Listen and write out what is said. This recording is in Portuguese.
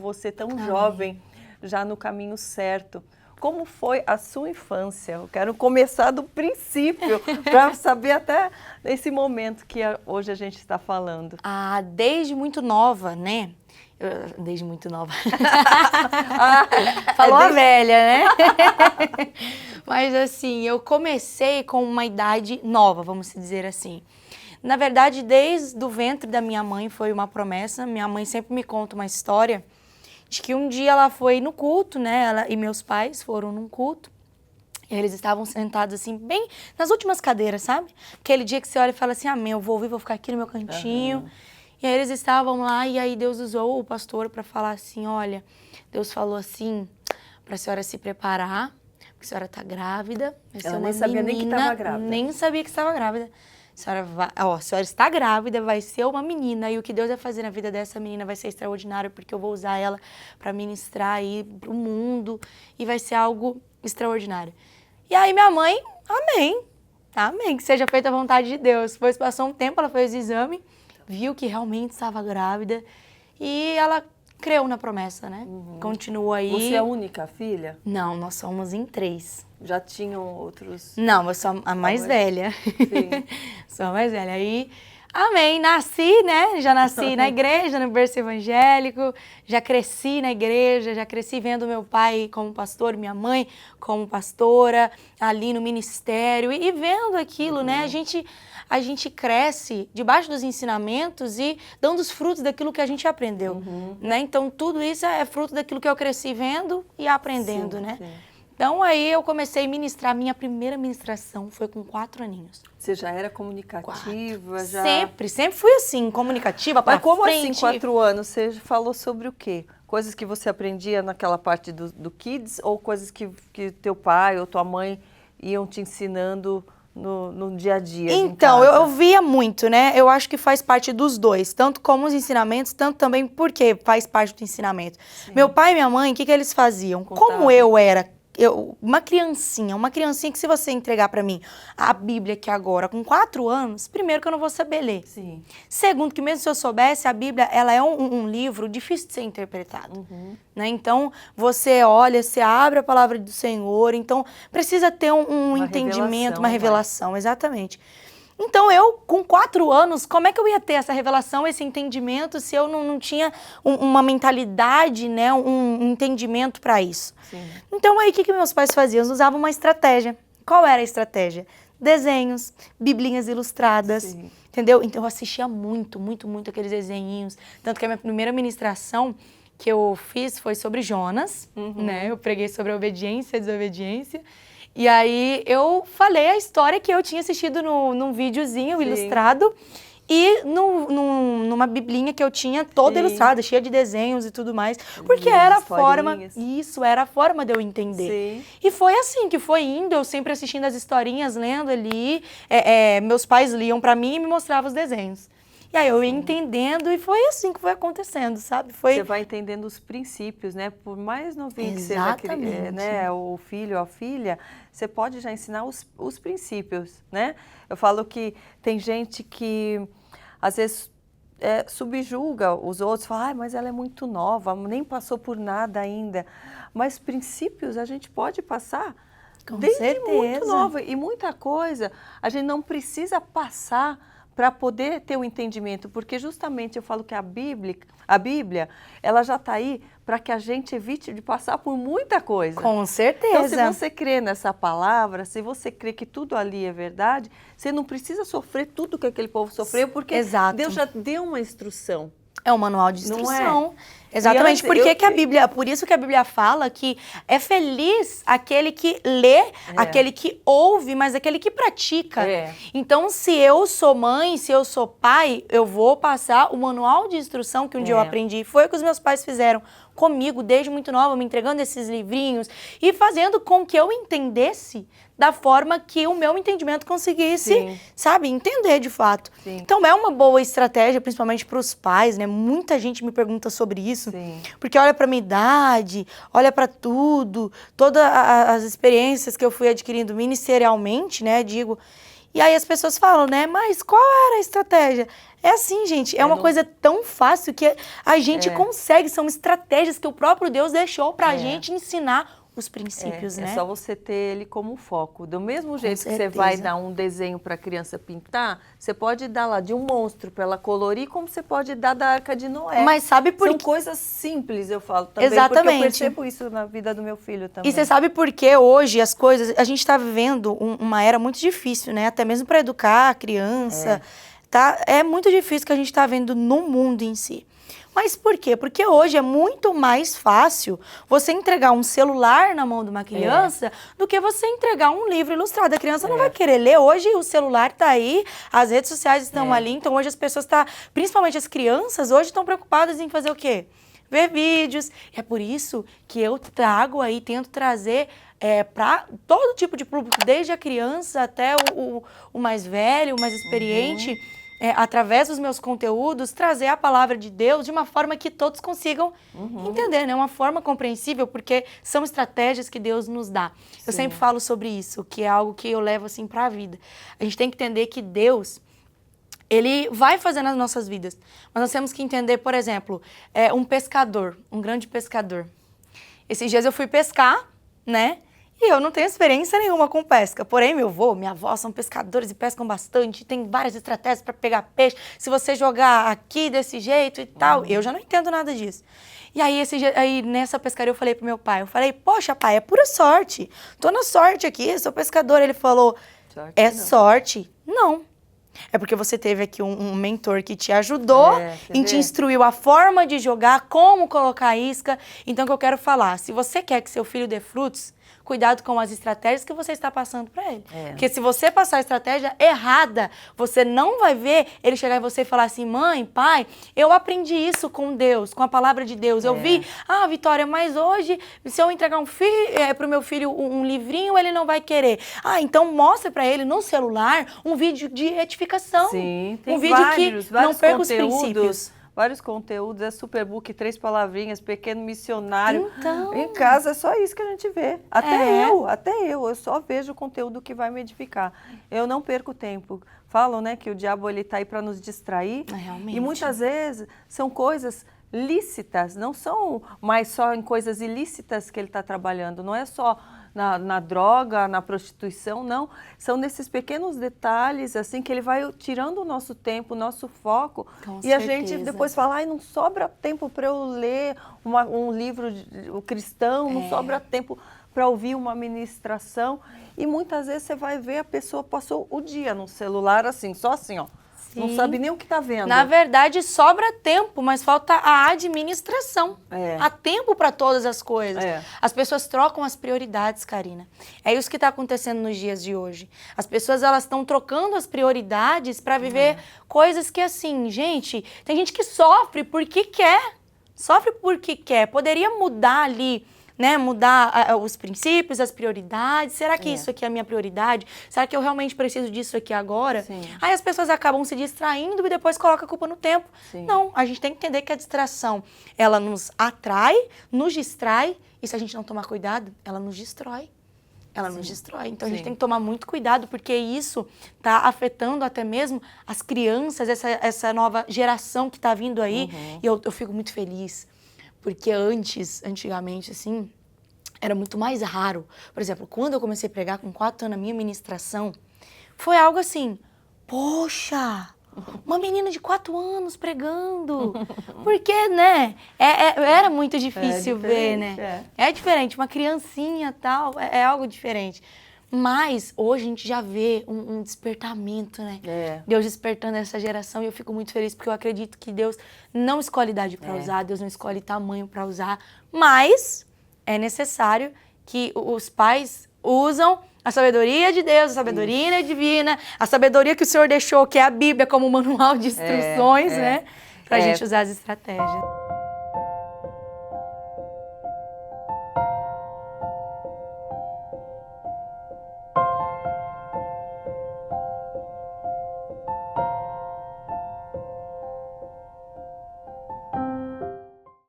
você tão jovem, já no caminho certo. Como foi a sua infância? Eu quero começar do princípio, para saber até esse momento que hoje a gente está falando. Desde muito nova, né? Desde muito nova. Falou a velha, né? Mas assim, eu comecei com uma idade nova, vamos dizer assim. Na verdade, desde o ventre da minha mãe foi uma promessa. Minha mãe sempre me conta uma história de que um dia ela foi no culto, né? Ela e meus pais foram num culto. E eles estavam sentados assim, bem nas últimas cadeiras, sabe? Aquele dia que você olha e fala assim, amém, eu vou ouvir, vou ficar aqui no meu cantinho. E aí eles estavam lá e aí Deus usou o pastor para falar assim, olha, Deus falou assim, para a senhora se preparar, porque a senhora está grávida. Ela nem sabia nem que estava grávida. Nem sabia que estava grávida. A senhora está grávida, vai ser uma menina e o que Deus vai fazer na vida dessa menina vai ser extraordinário, porque eu vou usar ela para ministrar aí para o mundo e vai ser algo extraordinário. E aí minha mãe, amém, que seja feita a vontade de Deus. Depois passou um tempo, ela fez o exame, viu que realmente estava grávida e ela creu na promessa, né? Continuou aí. Você é a única filha? Não, nós somos em 3. Já tinham outros? Não, eu sou a mais velha. Sim. Sou a mais velha. Aí, amém, nasci, né? Já nasci na igreja, no berço evangélico, já cresci na igreja, já cresci vendo meu pai como pastor, minha mãe como pastora, ali no ministério e vendo aquilo, né? A gente cresce debaixo dos ensinamentos e dando os frutos daquilo que a gente aprendeu, né? Então, tudo isso é fruto daquilo que eu cresci vendo e aprendendo, né? Sim. Então, aí eu comecei a ministrar. Minha primeira ministração foi com 4 aninhos. Você já era comunicativa? 4. Já... Sempre fui assim, comunicativa, pra frente. Mas como frente. assim, 4 anos? Você falou sobre o quê? Coisas que você aprendia naquela parte do Kids ou coisas que teu pai ou tua mãe iam te ensinando no dia a dia? Então, eu via muito, né? Eu acho que faz parte dos dois, tanto como os ensinamentos, tanto também porque faz parte do ensinamento. Sim. Meu pai e minha mãe, o que eles faziam? Contava. Como eu era uma criancinha que se você entregar pra mim a Bíblia aqui agora, com 4 anos, primeiro que eu não vou saber ler. Sim. Segundo, que mesmo se eu soubesse, a Bíblia, ela é um livro difícil de ser interpretado. Né? Então, você olha, você abre a palavra do Senhor, então precisa ter um entendimento, uma revelação, exatamente. Então, eu, com 4 anos, como é que eu ia ter essa revelação, esse entendimento, se eu não tinha uma mentalidade, né, um entendimento para isso? Sim. Então, aí, o que meus pais faziam? Eles usavam uma estratégia. Qual era a estratégia? Desenhos, biblinhas ilustradas, sim, entendeu? Então, eu assistia muito aqueles desenhinhos. Tanto que a minha primeira ministração que eu fiz foi sobre Jonas, né? Eu preguei sobre a obediência e a desobediência. E aí eu falei a história que eu tinha assistido num videozinho, sim, ilustrado e numa biblinha que eu tinha toda, sim, ilustrada, cheia de desenhos e tudo mais, porque era a forma, isso era a forma de eu entender. Sim. E foi assim que foi indo, eu sempre assistindo as historinhas, lendo ali, meus pais liam pra mim e me mostravam os desenhos. E aí eu ia entendendo e foi assim que foi acontecendo, sabe? Você vai entendendo os princípios, né? Por mais novinho que seja, né, o filho ou a filha, você pode já ensinar os princípios, né? Eu falo que tem gente que, às vezes, subjuga os outros, fala, mas ela é muito nova, nem passou por nada ainda. Mas princípios a gente pode passar desde muito nova. E muita coisa a gente não precisa passar para poder ter o entendimento, porque justamente eu falo que a Bíblia, ela já está aí para que a gente evite de passar por muita coisa. Com certeza. Então, se você crê nessa palavra, se você crê que tudo ali é verdade, você não precisa sofrer tudo que aquele povo sofreu, porque Deus já deu uma instrução. É um manual de instrução. Não é? Exatamente. Por isso que a Bíblia fala que é feliz aquele que lê, aquele que ouve, mas aquele que pratica. Então, se eu sou mãe, se eu sou pai, eu vou passar o manual de instrução que um dia eu aprendi. Foi o que os meus pais fizeram comigo desde muito nova, me entregando esses livrinhos e fazendo com que eu entendesse da forma que o meu entendimento conseguisse, sim, sabe, entender de fato. Sim. Então é uma boa estratégia, principalmente para os pais, né? Muita gente me pergunta sobre isso, sim, porque olha para minha idade, olha para tudo, todas as experiências que eu fui adquirindo ministerialmente, né, digo, E aí as pessoas falam, né, mas qual era a estratégia? É assim, gente, é uma coisa tão fácil que a gente consegue, são estratégias que o próprio Deus deixou pra gente ensinar os princípios, né? É só você ter ele como foco. Do mesmo jeito que você vai dar um desenho para a criança pintar, você pode dar lá de um monstro para ela colorir, como você pode dar da Arca de Noé. Mas sabe por São coisas simples, eu falo também, Exatamente. porque eu percebo isso na vida do meu filho também. E você sabe por que hoje as coisas... A gente está vivendo uma era muito difícil, né? Até mesmo para educar a criança. Tá? É muito difícil que a gente está vendo no mundo em si. Mas por quê? Porque hoje é muito mais fácil você entregar um celular na mão de uma criança do que você entregar um livro ilustrado. A criança não vai querer ler. Hoje o celular está aí, as redes sociais estão ali, então hoje as pessoas principalmente as crianças, hoje estão preocupadas em fazer o quê? Ver vídeos. E é por isso que eu trago aí, tento trazer para todo tipo de público, desde a criança até o mais velho, o mais experiente, através dos meus conteúdos, trazer a palavra de Deus de uma forma que todos consigam entender, né? Uma forma compreensível, porque são estratégias que Deus nos dá. Eu sempre falo sobre isso, que é algo que eu levo assim para a vida. A gente tem que entender que Deus, ele vai fazer nas nossas vidas. Mas nós temos que entender, por exemplo, um pescador, um grande pescador. Esses dias eu fui pescar, né? E eu não tenho experiência nenhuma com pesca. Porém, meu avô, minha avó são pescadores e pescam bastante. Tem várias estratégias para pegar peixe. Se você jogar aqui desse jeito e tal. Eu já não entendo nada disso. E aí, nessa pescaria, eu falei pro meu pai. Eu falei, poxa, pai, é pura sorte. Tô na sorte aqui, sou pescador. Ele falou, sorte? Não. É porque você teve aqui um mentor que te ajudou e te instruiu a forma de jogar, como colocar a isca. Então, o que eu quero falar, se você quer que seu filho dê frutos, cuidado com as estratégias que você está passando para ele. Porque se você passar a estratégia errada, você não vai ver ele chegar em você e falar assim, mãe, pai, eu aprendi isso com Deus, com a palavra de Deus. Eu vi, Vitória, mas hoje, se eu entregar para o meu filho um livrinho, ele não vai querer. Então mostra para ele no celular um vídeo de edificação. Sim, tem um vídeo vários que não perca os princípios. Vários conteúdos, Superbook, 3 palavrinhas, Pequeno Missionário. Então, em casa é só isso que a gente vê. Até eu só vejo o conteúdo que vai me edificar. Eu não perco tempo. Falam, né, que o diabo ele tá aí para nos distrair. Realmente. E muitas vezes são coisas lícitas, não são mais só em coisas ilícitas que ele está trabalhando, não é só na droga, na prostituição, não. São nesses pequenos detalhes, assim, que ele vai tirando o nosso tempo, o nosso foco. Com certeza. A gente depois fala, não sobra tempo para eu ler um livro cristão, não sobra tempo para ouvir uma ministração. E muitas vezes você vai ver, a pessoa passou o dia no celular, assim, só assim, ó. Não sabe nem o que está vendo. Na verdade, sobra tempo, mas falta a administração. Há tempo para todas as coisas. As pessoas trocam as prioridades, Karina. É isso que está acontecendo nos dias de hoje. As pessoas elas estão trocando as prioridades para viver coisas que, assim, gente, tem gente que sofre porque quer. Sofre porque quer. Poderia mudar ali, né, mudar os princípios, as prioridades. Será que isso aqui é a minha prioridade? Será que eu realmente preciso disso aqui agora? Sim. Aí as pessoas acabam se distraindo e depois colocam a culpa no tempo. Sim. Não, a gente tem que entender que a distração, ela nos atrai, nos distrai, e se a gente não tomar cuidado, ela nos destrói. Ela nos destrói. Então a gente tem que tomar muito cuidado, porque isso está afetando até mesmo as crianças, essa nova geração que está vindo aí. E eu fico muito feliz. Porque antigamente, assim, era muito mais raro. Por exemplo, quando eu comecei a pregar com 4 anos, a minha ministração, foi algo assim, poxa, uma menina de 4 anos pregando. Porque, né, era muito difícil ver, né? É diferente, uma criancinha e tal, é algo diferente. Mas hoje a gente já vê um despertamento, né? Deus despertando essa geração, e eu fico muito feliz porque eu acredito que Deus não escolhe idade para usar, Deus não escolhe tamanho para usar, mas é necessário que os pais usam a sabedoria de Deus, a sabedoria divina, a sabedoria que o Senhor deixou, que é a Bíblia como manual de instruções, né? Pra gente usar as estratégias.